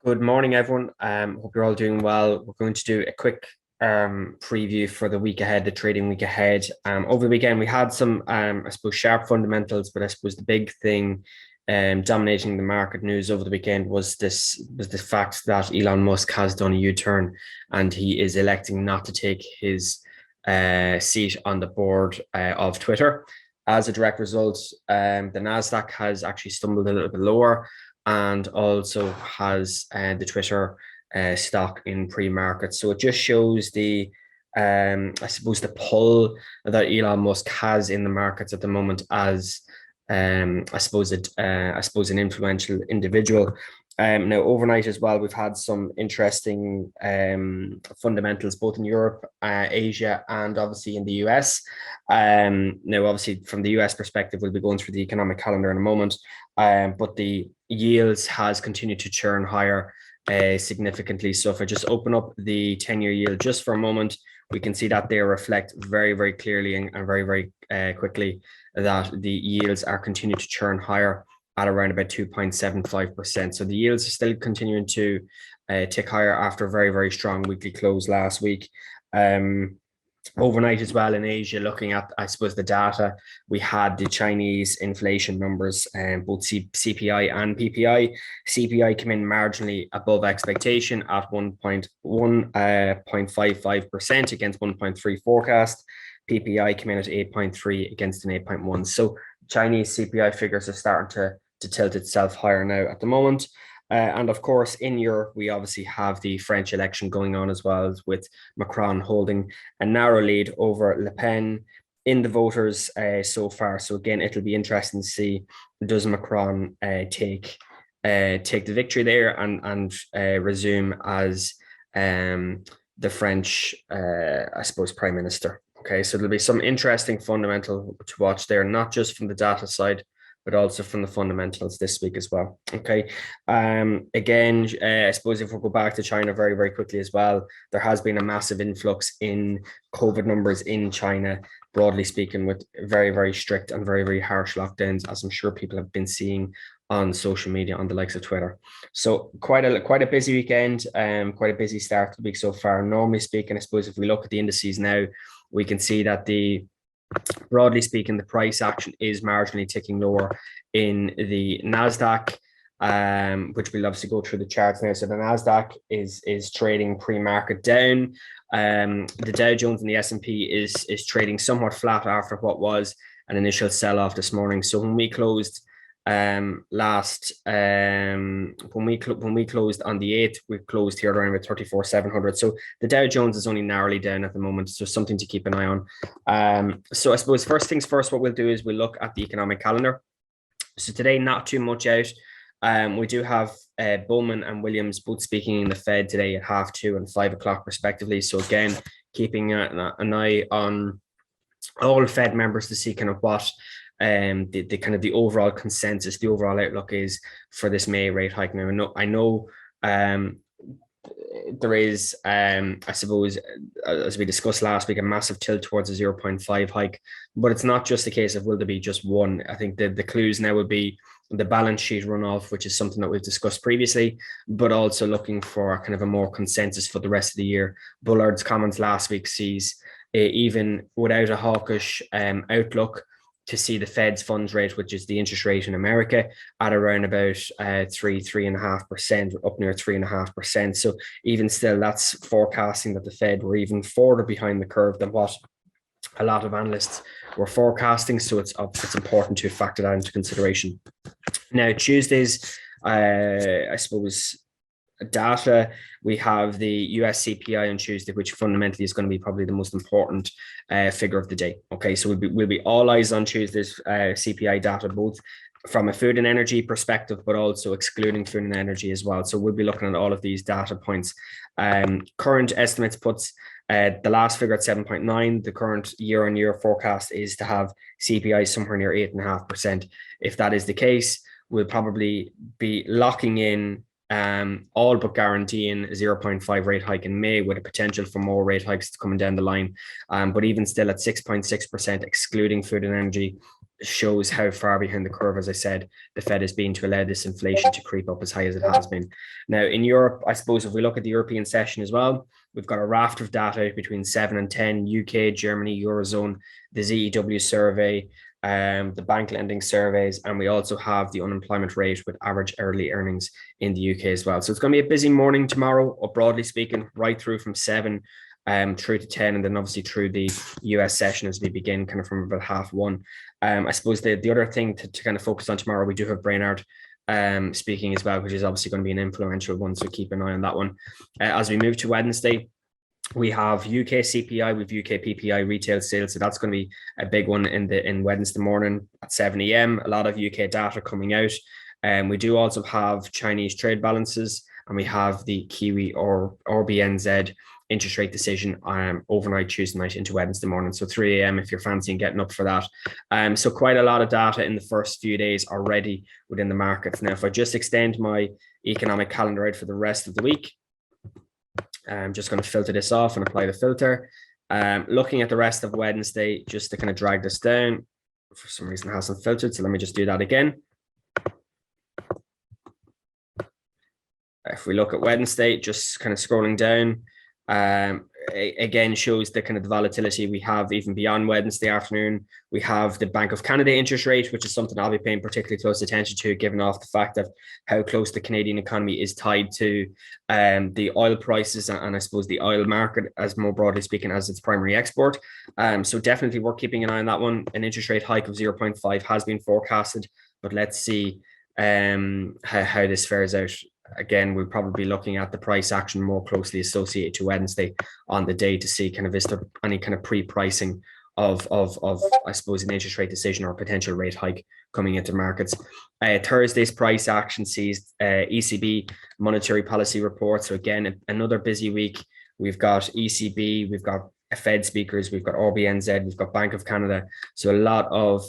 Good morning, everyone. Hope you're all doing well. We're going to do a quick preview for the week ahead, the trading week ahead. Over the weekend, we had some, I suppose, sharp fundamentals, but I suppose the big thing dominating the market news over the weekend was the fact that Elon Musk has done a U-turn and he is electing not to take his seat on the board of Twitter. As a direct result, the Nasdaq has actually stumbled a little bit lower and also has the Twitter stock in pre-market. So it just shows I suppose, the pull that Elon Musk has in the markets at the moment as, I suppose, an influential individual. Now, overnight as well, we've had some interesting fundamentals both in Europe, Asia, and obviously in the US. Now, obviously, from the US perspective, we'll be going through the economic calendar in a moment, but the yields has continued to churn higher significantly. So if I just open up the 10-year yield just for a moment, we can see that they reflect very, very clearly and very, very quickly that the yields are continuing to churn higher at around about 2.75%. So the yields are still continuing to tick higher after a very, very strong weekly close last week. Overnight as well in Asia, looking at, I suppose, the data, we had the Chinese inflation numbers, both CPI and PPI. CPI came in marginally above expectation at 1.55% against 1.3 forecast. PPI came in at 8.3 against an 8.1. So Chinese CPI figures are starting to tilt itself higher now at the moment. And of course, in Europe, we obviously have the French election going on as well, with Macron holding a narrow lead over Le Pen in the voters so far. So again, it'll be interesting to see, does Macron take the victory there and resume as the French, I suppose, prime minister. Okay, so there'll be some interesting fundamental to watch there, not just from the data side, but also from the fundamentals this week as well. Okay. Again, I suppose if we go back to China very, very quickly as well, there has been a massive influx in COVID numbers in China, broadly speaking, with very, very strict and very, very harsh lockdowns, as I'm sure people have been seeing on social media on the likes of Twitter. So quite a busy weekend, quite a busy start to the week so far. Normally speaking, I suppose if we look at the indices now, we can see that broadly speaking, the price action is marginally ticking lower in the Nasdaq, which we'll obviously go through the charts now. So the Nasdaq is trading pre-market down. The Dow Jones and the S&P is trading somewhat flat after what was an initial sell-off this morning. So when we closed when we closed on the 8th, we closed here around about 34,700. So the Dow Jones is only narrowly down at the moment, so something to keep an eye on. So I suppose first things first, what we'll do is we'll look at the economic calendar. So today, not too much out. We do have Bowman and Williams both speaking in the Fed today at 2:30 and 5 o'clock respectively. So again, keeping an eye on all Fed members to see kind of what the kind of the overall consensus, the overall outlook is for this May rate hike. Now, I know there is, I suppose, as we discussed last week, a massive tilt towards a 0.5 hike, but it's not just a case of will there be just one. I think the clues now would be the balance sheet runoff, which is something that we've discussed previously, but also looking for kind of a more consensus for the rest of the year. Bullard's comments last week sees even without a hawkish outlook, to see the Fed's funds rate, which is the interest rate in America, at around about 3.5%, up near 3.5%. So even still, that's forecasting that the Fed were even further behind the curve than what a lot of analysts were forecasting. So it's important to factor that into consideration. Now, Tuesday's, I suppose, data, we have the US CPI on Tuesday, which fundamentally is going to be probably the most important figure of the day. Okay, so we'll be all eyes on Tuesday's CPI data, both from a food and energy perspective, but also excluding food and energy as well. So we'll be looking at all of these data points. Current estimates puts the last figure at 7.9. The current year-on-year forecast is to have CPI somewhere near 8.5%. If that is the case, we'll probably be locking in all but guaranteeing a 0.5 rate hike in May, with a potential for more rate hikes coming down the line. But even still at 6.6%, excluding food and energy, shows how far behind the curve, as I said, the Fed has been to allow this inflation to creep up as high as it has been. Now, in Europe, I suppose if we look at the European session as well, we've got a raft of data between 7 and 10, UK, Germany, Eurozone, the ZEW survey, the bank lending surveys, and we also have the unemployment rate with average hourly earnings in the UK as well. So it's going to be a busy morning tomorrow, broadly speaking, right through from 7 through to 10, and then obviously through the US session as we begin kind of from about 1:30. I suppose the other thing to kind of focus on tomorrow, we do have Brainard speaking as well, which is obviously going to be an influential one, so keep an eye on that one. As we move to Wednesday, we have UK CPI with UK PPI retail sales, so that's going to be a big one in Wednesday morning at 7 a.m. A lot of UK data coming out. We do also have Chinese trade balances, and we have the Kiwi or RBNZ interest rate decision overnight Tuesday night into Wednesday morning. So 3 a.m. if you're fancying getting up for that. So quite a lot of data in the first few days already within the markets. Now, if I just extend my economic calendar out for the rest of the week, I'm just going to filter this off and apply the filter. Looking at the rest of Wednesday, just to kind of drag this down, for some reason it hasn't filtered. So let me just do that again. If we look at Wednesday, just kind of scrolling down, again shows the kind of the volatility we have even beyond Wednesday afternoon. We have the Bank of Canada interest rate, which is something I'll be paying particularly close attention to, given off the fact that how close the Canadian economy is tied to the oil prices and I suppose the oil market, as more broadly speaking, as its primary export. So definitely we're keeping an eye on that one. An interest rate hike of 0.5 has been forecasted, but let's see how this fares out. Again, we'll probably be looking at the price action more closely associated to Wednesday on the day to see kind of is there any kind of pre-pricing of I suppose an interest rate decision or potential rate hike coming into markets. Thursday's price action sees ECB monetary policy report. So again, another busy week. We've got ECB, we've got Fed speakers, we've got RBNZ, we've got Bank of Canada. So a lot of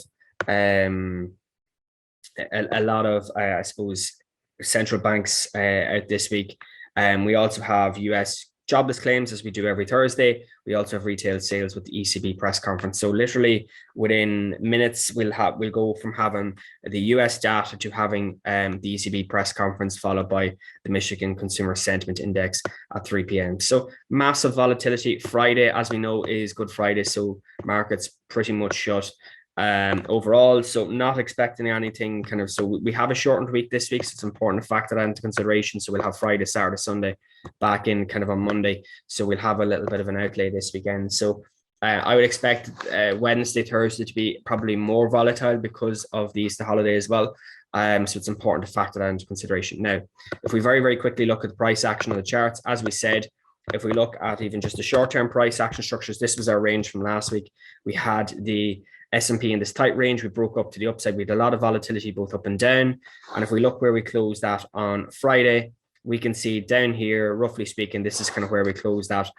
I suppose central banks out this week. We also have US jobless claims, as we do every Thursday. We also have retail sales with the ECB press conference. So literally within minutes, we'll go from having the US data to having the ECB press conference, followed by the Michigan Consumer Sentiment Index at 3 p.m. So massive volatility. Friday, as we know, is Good Friday, so markets pretty much shut overall. So not expecting anything kind of, so we have a shortened week this week, so it's important to factor that into consideration. So we'll have Friday, Saturday, Sunday back in kind of on Monday, so we'll have a little bit of an outlay this weekend. So I would expect Wednesday, Thursday to be probably more volatile because of the Easter holiday as well. So it's important to factor that into consideration. Now, if we very, very quickly look at the price action on the charts, as we said, if we look at even just the short-term price action structures, this was our range from last week. We had the S&P in this tight range. We broke up to the upside. We had a lot of volatility both up and down. And if we look where we closed at on Friday, we can see down here, roughly speaking, this is kind of where we closed at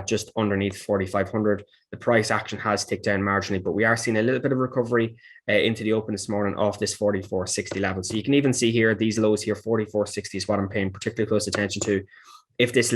just underneath 4,500. The price action has ticked down marginally, but we are seeing a little bit of recovery into the open this morning off this 44.60 level. So you can even see here, these lows here, 44.60 is what I'm paying particularly close attention to. If this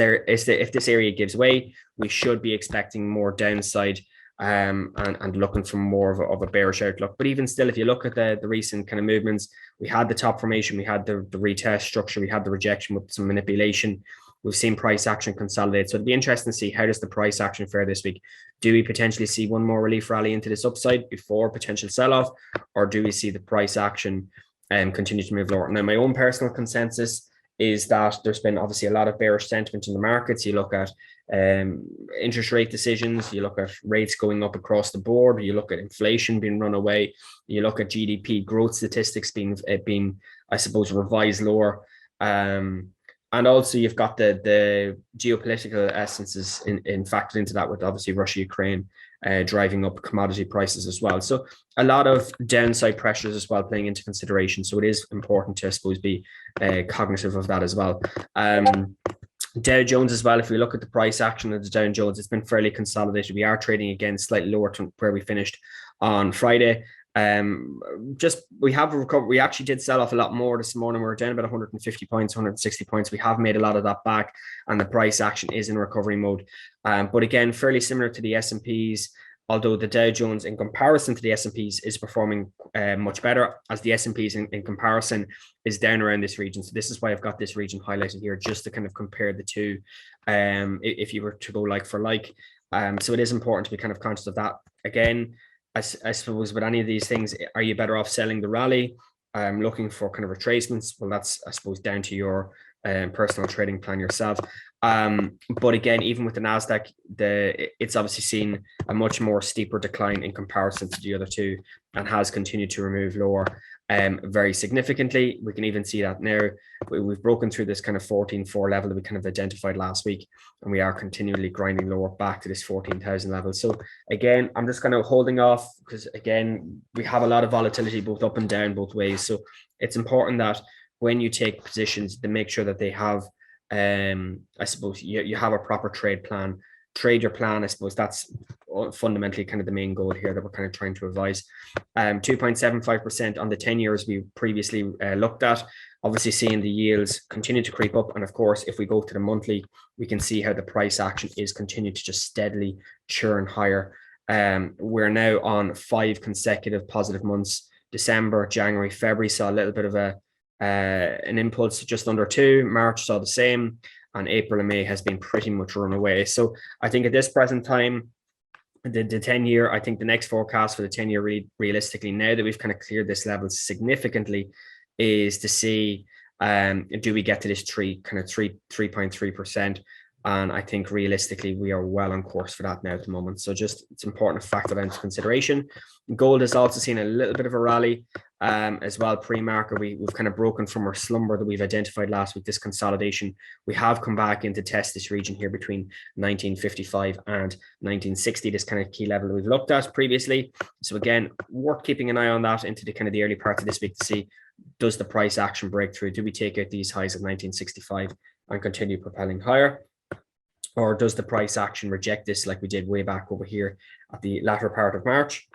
area gives way, we should be expecting more downside and looking for more of a bearish outlook. But even still, if you look at the recent kind of movements, we had the top formation, we had the retest structure, we had the rejection with some manipulation. We've seen price action consolidate. So it'd be interesting to see how does the price action fare this week. Do we potentially see one more relief rally into this upside before potential sell-off, or do we see the price action continue to move lower? Now, my own personal consensus is that there's been obviously a lot of bearish sentiment in the markets. You look at interest rate decisions, you look at rates going up across the board, you look at inflation being run away, you look at GDP growth statistics being I suppose, revised lower. And also you've got the geopolitical essences in factored into that, with obviously Russia, Ukraine driving up commodity prices as well. So a lot of downside pressures as well playing into consideration. So it is important to, I suppose, be cognitive of that as well. Dow Jones as well, if we look at the price action of the Dow Jones, it's been fairly consolidated. We are trading again slightly lower to where we finished on Friday. We have recovered. We actually did sell off a lot more this morning. We're down about 150 points, 160 points. We have made a lot of that back, and the price action is in recovery mode. But again, fairly similar to the S&Ps. although the Dow Jones in comparison to the S&Ps is performing much better, as the S&Ps in comparison is down around this region. So this is why I've got this region highlighted here, just to kind of compare the two, if you were to go like for like. So it is important to be kind of conscious of that. Again, I suppose with any of these things, are you better off selling the rally? Looking for kind of retracements? Well, that's, I suppose, down to your personal trading plan yourself. But again, even with the NASDAQ, it's obviously seen a much more steeper decline in comparison to the other two, and has continued to remove lower very significantly. We can even see that now. We've broken through this kind of 14.4 level that we kind of identified last week, and we are continually grinding lower back to this 14,000 level. So again, I'm just kind of holding off, because again, we have a lot of volatility both up and down both ways. So it's important that when you take positions, to make sure that they have, I suppose, you have a proper trade plan. Trade your plan. I suppose that's fundamentally kind of the main goal here that we're kind of trying to advise. 2.75% on the 10 years we previously looked at. Obviously seeing the yields continue to creep up. And of course, if we go to the monthly, we can see how the price action is continuing to just steadily churn higher. We're now on 5 consecutive positive months. December, January, February saw a little bit of an impulse just under 2. March saw the same, and April and May has been pretty much run away. So I think at this present time, the 10-year, I think the next forecast for the 10-year realistically, now that we've kind of cleared this level significantly, is to see, do we get to this 3.3%? And I think realistically, we are well on course for that now at the moment. So just, it's important to factor that into consideration. Gold has also seen a little bit of a rally as well pre-market. We've kind of broken from our slumber that we've identified last week, this consolidation. We have come back in to test this region here between 1955 and 1960, this kind of key level that we've looked at previously. So again, worth keeping an eye on that into the kind of the early part of this week to see, does the price action break through? Do we take out these highs of 1965 and continue propelling higher? Or does the price action reject this like we did way back over here at the latter part of March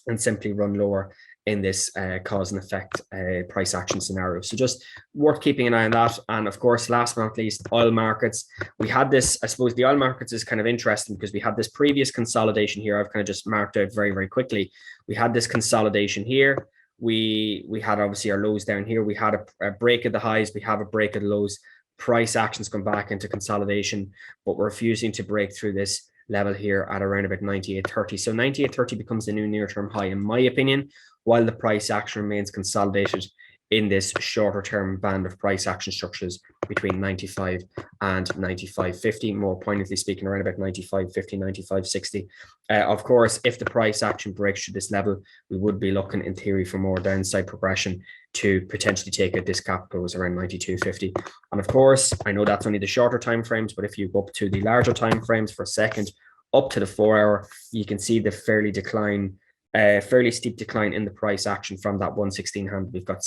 and simply run lower in this cause and effect price action scenario? So just worth keeping an eye on that. And of course, last but not least, oil markets. We had this, I suppose the oil markets is kind of interesting because we had this previous consolidation here. I've kind of just marked out very, very quickly. We had this consolidation here. We had obviously our lows down here. We had a break of the highs. We have a break of the lows. Price actions come back into consolidation, but we're refusing to break through this level here at around about 98.30. So 98.30 becomes the new near-term high, in my opinion, while the price action remains consolidated in this shorter term band of price action structures between 95 and 95.50, more poignantly speaking, around about 95.50, 95.60. Of course, if the price action breaks to this level, we would be looking in theory for more downside progression to potentially take out this cap goes around 92.50. And of course, I know that's only the shorter time frames, but if you go up to the larger time frames for a second, up to the 4 hour, you can see the fairly steep decline in the price action from that 116 hand. We've got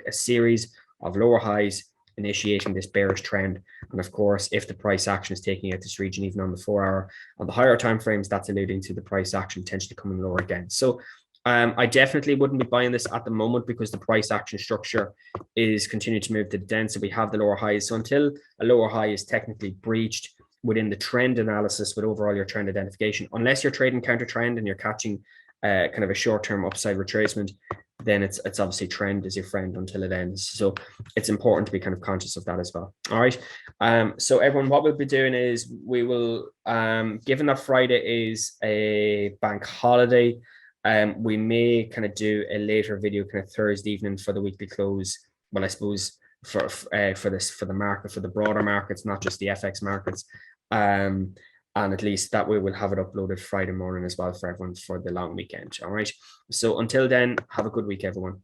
a series of lower highs initiating this bearish trend. And of course, if the price action is taking out this region, even on the 4 hour, on the higher time frames, that's alluding to the price action potentially coming lower again. So I definitely wouldn't be buying this at the moment because the price action structure is continuing to move to the down. So we have the lower highs. So until a lower high is technically breached within the trend analysis with overall your trend identification, unless you're trading counter trend and you're catching kind of a short-term upside retracement, then it's obviously trend is your friend until it ends. So it's important to be kind of conscious of that as well. All right. So everyone, what we'll be doing is we will, given that Friday is a bank holiday, we may kind of do a later video kind of Thursday evening for the weekly close. Well, I suppose for the market, for the broader markets, not just the FX markets. And at least that way we'll have it uploaded Friday morning as well for everyone for the long weekend. All right. So until then, have a good week, everyone.